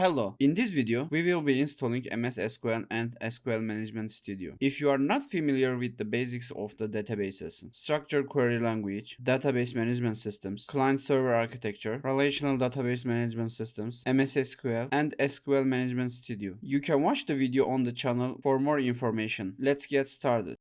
Hello, in this video we will be installing MS SQL and SQL Management Studio. If you are not familiar with the basics of the databases, structured query language, database management systems, client-server architecture, relational database management systems, MS SQL and SQL Management Studio, you can watch the video on the channel for more information. Let's get started.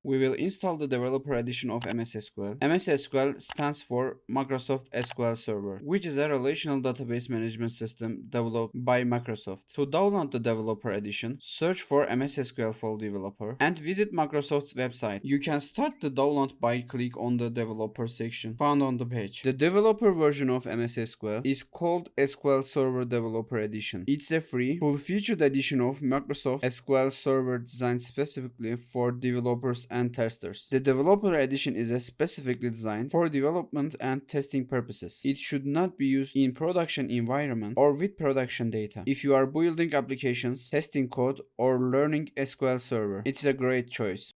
We will install the developer edition of MS SQL. MS SQL stands for Microsoft SQL Server, which is a relational database management system developed by Microsoft. To download the developer edition, search for MS SQL for Developer and visit Microsoft's website. You can start the download by click on the developer section found on the page. The developer version of MS SQL is called SQL Server Developer Edition. It's a free, full-featured edition of Microsoft SQL Server designed specifically for developers and testers. The developer edition is specifically designed for development and testing purposes. It should not be used in production environment or with production data. If you are building applications, testing code, or learning SQL Server, it's a great choice.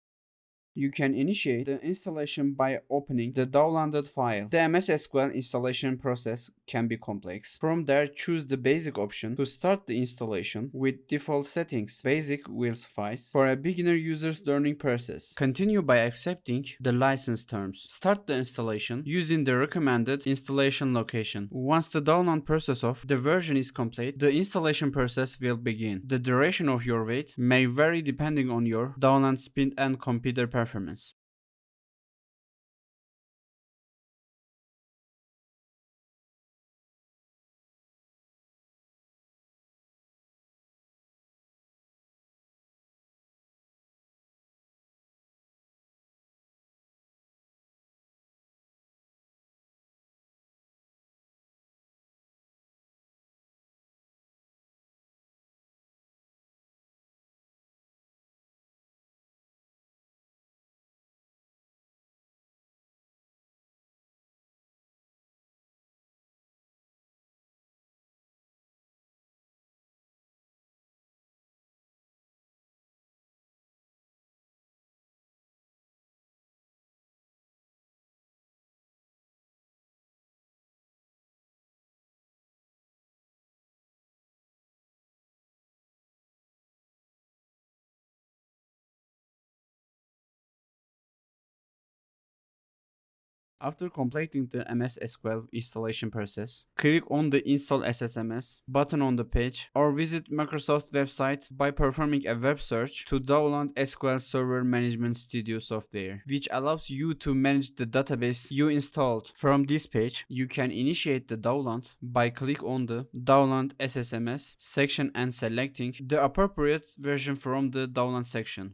You can initiate the installation by opening the downloaded file. The MS SQL installation process can be complex. From there, choose the basic option to start the installation with default settings. Basic will suffice for a beginner user's learning process. Continue by accepting the license terms. Start the installation using the recommended installation location. Once the download process of the version is complete, the installation process will begin. The duration of your wait may vary depending on your download speed and computer performance. After completing the MS SQL installation process, click on the Install SSMS button on the page or visit Microsoft website by performing a web search to download SQL Server Management Studio software, which allows you to manage the database you installed. From this page, you can initiate the download by click on the Download SSMS section and selecting the appropriate version from the download section.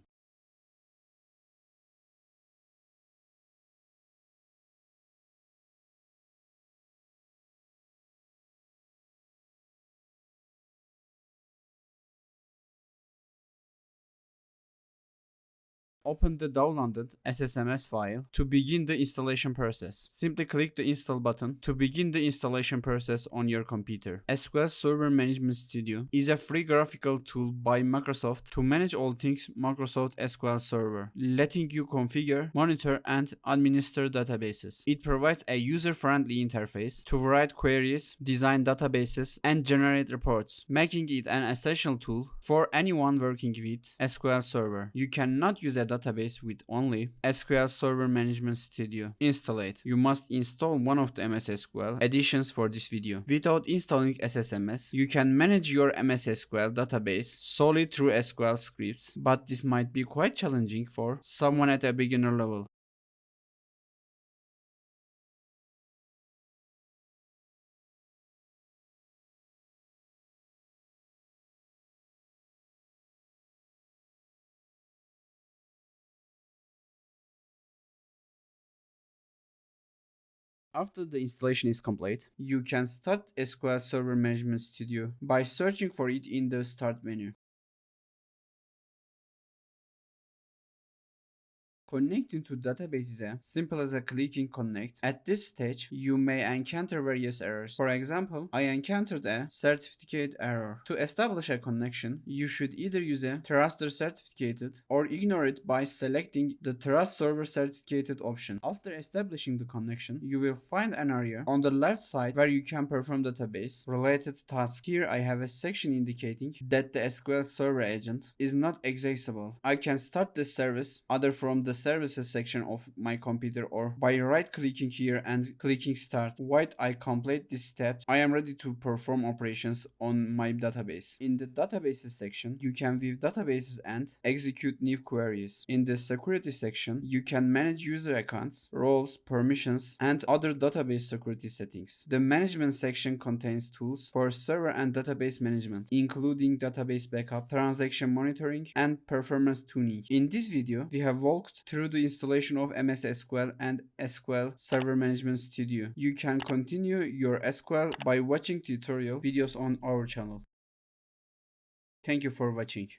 Open the downloaded SSMS file to begin the installation process. Simply click the install button to begin the installation process on your computer. SQL Server Management Studio is a free graphical tool by Microsoft to manage all things Microsoft SQL Server, letting you configure, monitor, and administer databases. It provides a user-friendly interface to write queries, design databases, and generate reports, making it an essential tool for anyone working with SQL Server. You cannot use a database with only SQL Server Management Studio installed. You must install one of the MS SQL editions for this video. Without installing SSMS, you can manage your MS SQL database solely through SQL scripts, but this might be quite challenging for someone at a beginner level. After the installation is complete, you can start SQL Server Management Studio by searching for it in the Start menu. Connecting to database is as simple as a clicking connect. At this stage, you may encounter various errors. For example, I encountered a certificate error. To establish a connection, you should either use a Truster certificated or ignore it by selecting the Trust Server certificated option. After establishing the connection, you will find an area on the left side where you can perform database related tasks. Here I have a section indicating that the SQL Server agent is not accessible. I can start this service either from the services section of my computer or by right clicking here and clicking start. Once I complete this step, I am ready to perform operations on my database. In the databases section, you can view databases and execute new queries. In the security section, you can manage user accounts, roles, permissions, and other database security settings. The management section contains tools for server and database management, including database backup, transaction monitoring, and performance tuning. In this video, we have walked through the installation of MS SQL and SQL Server Management Studio. You can continue your SQL by watching tutorial videos on our channel. Thank you for watching.